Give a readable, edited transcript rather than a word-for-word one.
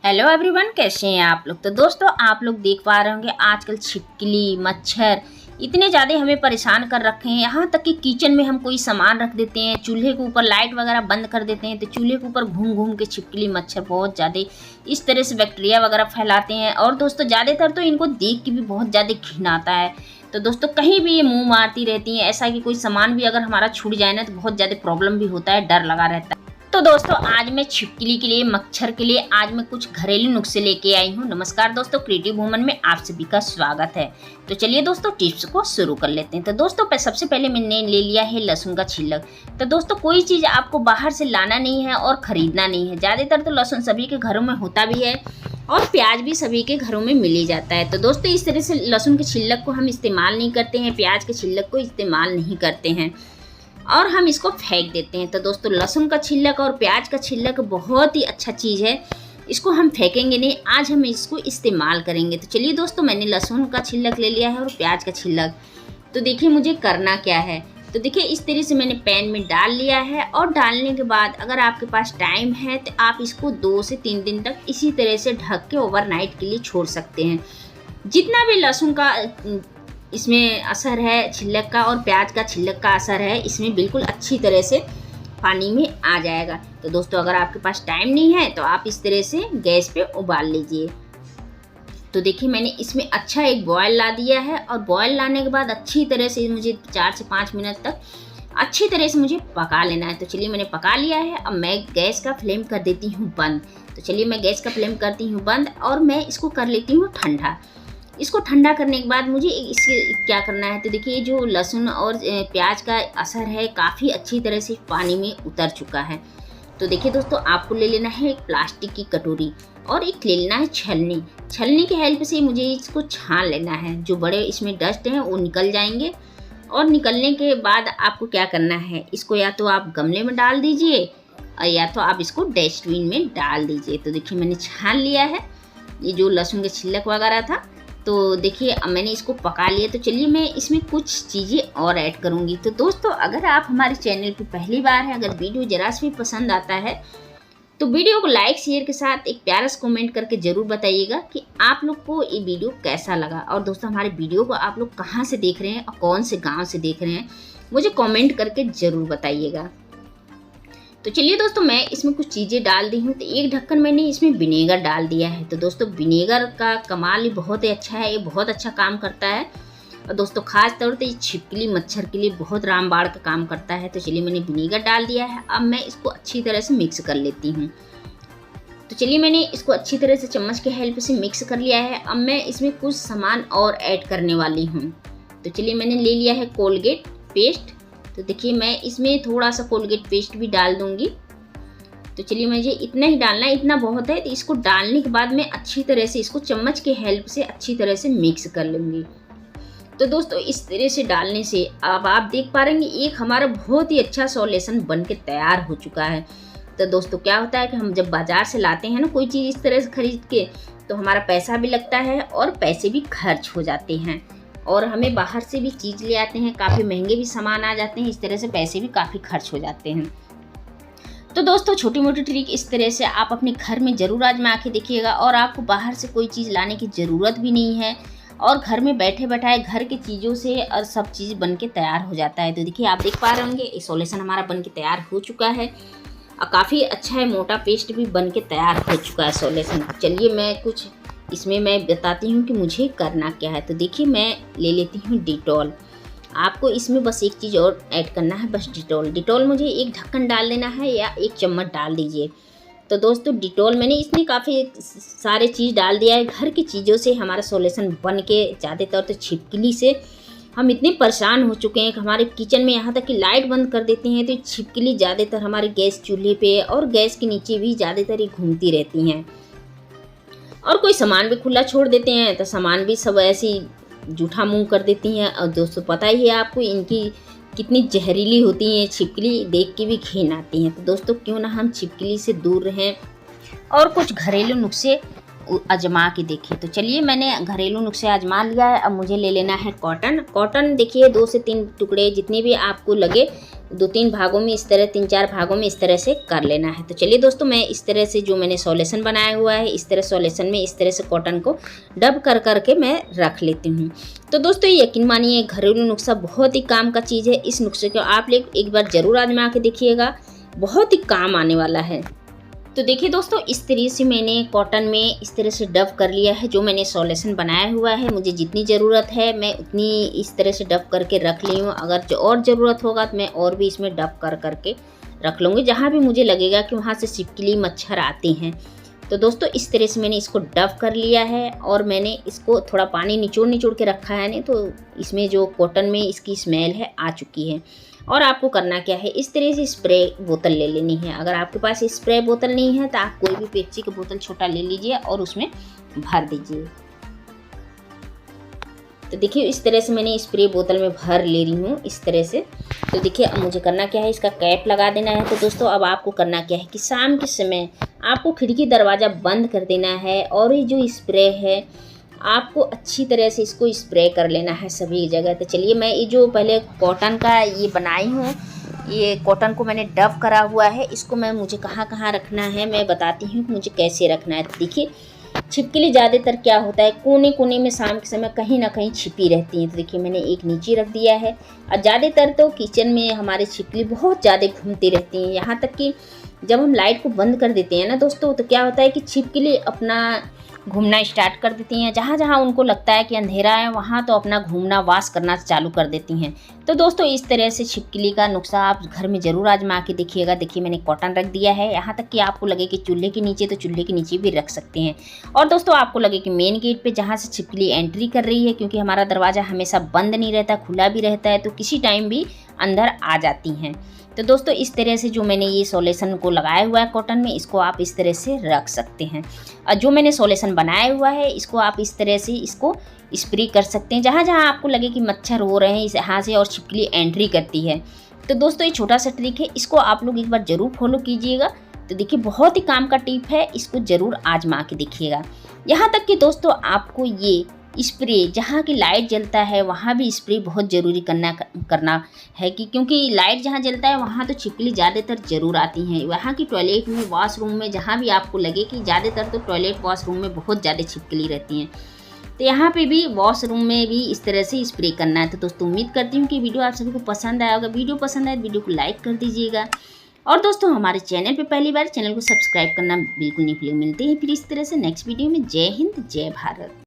Hello everyone, कैसे हैं आप लोग। तो दोस्तों आप लोग देख पा रहे होंगे आजकल छिपकली मच्छर इतने ज़्यादा हमें परेशान कर रखे हैं। यहाँ तक कि किचन में हम कोई सामान रख देते हैं, चूल्हे के ऊपर लाइट वगैरह बंद कर देते हैं तो चूल्हे के ऊपर घूम घूम के छिपकली मच्छर बहुत ज़्यादा इस तरह से बैक्टीरिया वगैरह फैलाते हैं। और दोस्तों ज़्यादातर तो इनको देख के भी बहुत ज़्यादा घिन आता है। तो दोस्तों कहीं भी ये मुँह मारती रहती हैं, ऐसा कि कोई सामान भी अगर हमारा छूट जाए ना तो बहुत ज़्यादा प्रॉब्लम भी होता है, डर लगा रहता है। तो दोस्तों आज मैं छिपकली के लिए, मच्छर के लिए आज मैं कुछ घरेलू नुस्खे लेके आई हूँ। नमस्कार दोस्तों, क्रिएटिव वूमन में आप सभी का स्वागत है। तो चलिए दोस्तों टिप्स को शुरू कर लेते हैं। तो दोस्तों सबसे पहले मैंने ले लिया है लहसुन का छिलक। तो दोस्तों कोई चीज़ आपको बाहर से लाना नहीं है और ख़रीदना नहीं है। ज़्यादातर तो लहसुन सभी के घरों में होता भी है और प्याज भी सभी के घरों में मिल ही जाता है। तो दोस्तों इस तरह से लहसुन के छिलक को हम इस्तेमाल नहीं करते हैं, प्याज के छिलक को इस्तेमाल नहीं करते हैं और हम इसको फेंक देते हैं। तो दोस्तों लहसुन का छिलक और प्याज का छिलक बहुत ही अच्छा चीज़ है, इसको हम फेंकेंगे नहीं, आज हम इसको इस्तेमाल करेंगे। तो चलिए दोस्तों मैंने लहसुन का छिलक ले लिया है और प्याज का छिलक। तो देखिए मुझे करना क्या है। तो देखिए इस तरह से मैंने पैन में डाल लिया है और डालने के बाद अगर आपके पास टाइम है तो आप इसको 2 से 3 दिन तक इसी तरह से ढक के ओवरनाइट के लिए छोड़ सकते हैं। जितना भी लहसुन का इसमें असर है, छिलक का और प्याज का छिलक का असर है, इसमें बिल्कुल अच्छी तरह से पानी में आ जाएगा। तो दोस्तों अगर आपके पास टाइम नहीं है तो आप इस तरह से गैस पे उबाल लीजिए। तो देखिए मैंने इसमें अच्छा एक बॉयल ला दिया है और बॉयल लाने के बाद अच्छी तरह से मुझे 4 से 5 मिनट तक अच्छी तरह से मुझे पका लेना है। तो चलिए मैंने पका लिया है। अब मैं गैस का फ्लेम कर देती हूँ बंद। तो चलिए मैं गैस का फ्लेम करती हूँ बंद और मैं इसको कर लेती हूँ ठंडा। इसको ठंडा करने के बाद मुझे इसके क्या करना है। तो देखिए जो लहसुन और प्याज का असर है काफ़ी अच्छी तरह से पानी में उतर चुका है। तो देखिए दोस्तों आपको ले लेना है एक प्लास्टिक की कटोरी और एक ले लेना है छलनी। छलनी की हेल्प से मुझे इसको छान लेना है, जो बड़े इसमें डस्ट हैं वो निकल जाएंगे। और निकलने के बाद आपको क्या करना है, इसको या तो आप गमले में डाल दीजिए और या तो आप इसको डस्टबिन में डाल दीजिए। तो देखिए मैंने छान लिया है ये जो लहसुन के छिलक वगैरह था। तो देखिए अब मैंने इसको पका लिया। तो चलिए मैं इसमें कुछ चीज़ें और ऐड करूँगी। तो दोस्तों अगर आप हमारे चैनल पर पहली बार हैं, अगर वीडियो ज़रा से भी पसंद आता है तो वीडियो को लाइक शेयर के साथ एक प्यारा सा कमेंट करके ज़रूर बताइएगा कि आप लोग को ये वीडियो कैसा लगा। और दोस्तों हमारे वीडियो को आप लोग कहाँ से देख रहे हैं और कौन से गाँव से देख रहे हैं मुझे कॉमेंट करके ज़रूर बताइएगा। तो चलिए दोस्तों मैं इसमें कुछ चीज़ें डाल दी हूँ। तो एक ढक्कन मैंने इसमें विनेगर डाल दिया है। तो दोस्तों विनेगर का कमाल ही बहुत ही अच्छा है, ये बहुत अच्छा काम करता है और दोस्तों खास तौर पे ये छिपकली मच्छर के लिए बहुत रामबाण का काम करता है। तो चलिए मैंने विनेगर डाल दिया है। अब मैं इसको अच्छी तरह से मिक्स कर लेती हूँ। तो चलिए मैंने इसको अच्छी तरह से चम्मच के हेल्प से मिक्स कर लिया है। अब मैं इसमें कुछ सामान और ऐड करने वाली हूँ। तो चलिए मैंने ले लिया है कोलगेट पेस्ट। तो देखिए मैं इसमें थोड़ा सा कोलगेट पेस्ट भी डाल दूंगी। तो चलिए मुझे इतना ही डालना है, इतना बहुत है। तो इसको डालने के बाद मैं अच्छी तरह से इसको चम्मच के हेल्प से अच्छी तरह से मिक्स कर लूँगी। तो दोस्तों इस तरह से डालने से अब आप देख पा रहे हैं एक हमारा बहुत ही अच्छा सॉल्यूशन बन के तैयार हो चुका है। तो दोस्तों क्या होता है कि हम जब बाज़ार से लाते हैं ना कोई चीज़ इस तरह से खरीद के, तो हमारा पैसा भी लगता है और पैसे भी खर्च हो जाते हैं और हमें बाहर से भी चीज़ ले आते हैं, काफ़ी महंगे भी सामान आ जाते हैं, इस तरह से पैसे भी काफ़ी खर्च हो जाते हैं। तो दोस्तों छोटी मोटी ट्रिक इस तरह से आप अपने घर में ज़रूर आजमा के देखिएगा और आपको बाहर से कोई चीज़ लाने की ज़रूरत भी नहीं है और घर में बैठे बैठाए घर की चीज़ों से और सब चीज़ बन के तैयार हो जाता है। तो देखिए आप देख पा रहे होंगे ये सॉल्यूशन हमारा बन के तैयार हो चुका है और काफ़ी अच्छा है, मोटा पेस्ट भी बन के तैयार हो चुका है सॉल्यूशन। चलिए मैं कुछ इसमें मैं बताती हूँ कि मुझे करना क्या है। तो देखिए मैं ले लेती हूँ डिटॉल। आपको इसमें बस एक चीज़ और ऐड करना है, बस डिटॉल। डिटॉल मुझे एक ढक्कन डाल देना है या 1 चम्मच डाल दीजिए। तो दोस्तों डिटॉल मैंने इसमें काफ़ी सारे चीज़ डाल दिया है। घर की चीज़ों से हमारा सॉल्यूशन बन के ज़्यादातर तो छिपकली से हम इतने परेशान हो चुके हैं कि हमारे किचन में यहाँ तक कि लाइट बंद कर देते हैं तो छिपकली ज़्यादातर हमारे गैस चूल्हे पे और गैस के नीचे भी ज़्यादातर ही घूमती रहती हैं और कोई सामान भी खुला छोड़ देते हैं तो सामान भी सब ऐसी जूठा मुंह कर देती हैं। और दोस्तों पता ही है आपको इनकी कितनी जहरीली होती हैं, छिपकली देख के भी घिन आती हैं। तो दोस्तों क्यों ना हम छिपकली से दूर रहें और कुछ घरेलू नुस्खे आजमा के देखिए। तो चलिए मैंने घरेलू नुस्खे आजमा लिया है। अब मुझे ले लेना है कॉटन। कॉटन देखिए 2 से 3 टुकड़े जितने भी आपको लगे 2-3 भागों में इस तरह 3-4 भागों में इस तरह से कर लेना है। तो चलिए दोस्तों मैं इस तरह से जो मैंने सॉल्यूशन बनाया हुआ है इस तरह सॉल्यूशन में इस तरह से कॉटन को डब कर करके मैं रख लेती हूँ। तो दोस्तों यकीन मानिए घरेलू नुस्खा बहुत ही काम का चीज़ है। इस नुस्खे को आप लोग एक बार ज़रूर आजमा के देखिएगा, बहुत ही काम आने वाला है। तो देखिए दोस्तों इस तरह से मैंने कॉटन में इस तरह से डब कर लिया है। जो मैंने सॉल्यूशन बनाया हुआ है मुझे जितनी ज़रूरत है मैं उतनी इस तरह से डब करके रख ली हूँ। अगर जो और ज़रूरत होगा तो मैं और भी इसमें डब कर करके रख लूँगी, जहाँ भी मुझे लगेगा कि वहाँ से छिपकली मच्छर आते हैं। तो दोस्तों इस तरह से मैंने इसको डब कर लिया है और मैंने इसको थोड़ा पानी निचोड़ के रखा है, नहीं तो इसमें जो कॉटन में इसकी स्मेल है आ चुकी है। और आपको करना क्या है, इस तरह से स्प्रे बोतल ले लेनी है। अगर आपके पास स्प्रे बोतल नहीं है तो आप कोई भी पेप्सी का बोतल छोटा ले लीजिए और उसमें भर दीजिए। तो देखिए इस तरह से मैंने स्प्रे बोतल में भर ले रही हूँ इस तरह से। तो देखिए अब मुझे करना क्या है, इसका कैप लगा देना है। तो दोस्तों अब आपको करना क्या है कि शाम के समय आपको खिड़की दरवाज़ा बंद कर देना है और ये जो स्प्रे है आपको अच्छी तरह से इसको स्प्रे कर लेना है सभी जगह। तो चलिए मैं ये जो पहले कॉटन का ये बनाई हूँ, ये कॉटन को मैंने डब करा हुआ है, इसको मुझे कहाँ कहाँ रखना है मैं बताती हूँ कि मुझे कैसे रखना है। तो देखिए छिपकली ज़्यादातर क्या होता है कोने कोने में शाम के समय कहीं ना कहीं छिपी रहती हैं। तो देखिए मैंने एक नीचे रख दिया है। और ज़्यादातर तो किचन में हमारे छिपकली बहुत ज़्यादा घूमती रहती हैं, यहाँ तक कि जब हम लाइट को बंद कर देते हैं ना दोस्तों तो क्या होता है कि छिपकली अपना घूमना स्टार्ट कर देती हैं। जहाँ जहाँ उनको लगता है कि अंधेरा है वहाँ तो अपना घूमना वास करना चालू कर देती हैं। तो दोस्तों इस तरह से छिपकली का नुस्खा आप घर में ज़रूर आजमा के देखिएगा। देखिए मैंने कॉटन रख दिया है, यहाँ तक कि आपको लगे कि चूल्हे के नीचे तो चूल्हे के नीचे भी रख सकते हैं। और दोस्तों आपको लगे कि मेन गेट पर जहाँ से छिपकली एंट्री कर रही है, क्योंकि हमारा दरवाज़ा हमेशा बंद नहीं रहता, खुला भी रहता है, तो किसी टाइम भी अंदर आ जाती हैं। तो दोस्तों इस तरह से जो मैंने ये सॉल्यूशन को लगाया हुआ है कॉटन में, इसको आप इस तरह से रख सकते हैं। और जो मैंने सॉल्यूशन बनाया हुआ है इसको आप इस तरह से इसको स्प्रे कर सकते हैं जहाँ जहाँ आपको लगे कि मच्छर हो रहे हैं इस यहाँ से और छिपकली एंट्री करती है। तो दोस्तों ये छोटा सा ट्रिक है, इसको आप लोग एक बार ज़रूर फॉलो कीजिएगा। तो देखिए बहुत ही काम का टिप है, इसको ज़रूर आजमा के देखिएगा। यहाँ तक कि दोस्तों आपको ये स्प्रे जहाँ की लाइट जलता है वहाँ भी स्प्रे बहुत ज़रूरी करना है कि क्योंकि लाइट जहाँ जलता है वहाँ तो छिपकली ज़्यादातर ज़रूर आती हैं। वहाँ की टॉयलेट में, वॉशरूम में, जहाँ भी आपको लगे कि ज़्यादातर तो टॉयलेट वॉशरूम में बहुत ज़्यादा छिपकली रहती हैं, तो यहाँ पे भी वॉशरूम में भी इस तरह से स्प्रे करना है। तो दोस्तों उम्मीद करती हूँ कि वीडियो आप सभी को पसंद आया होगा। वीडियो पसंद आए तो वीडियो को लाइक कर दीजिएगा। और दोस्तों हमारे चैनल पे पहली बार, चैनल को सब्सक्राइब करना बिल्कुल नहीं भूलिए। मिलते हैं फिर इस तरह से नेक्स्ट वीडियो में। जय हिंद, जय भारत।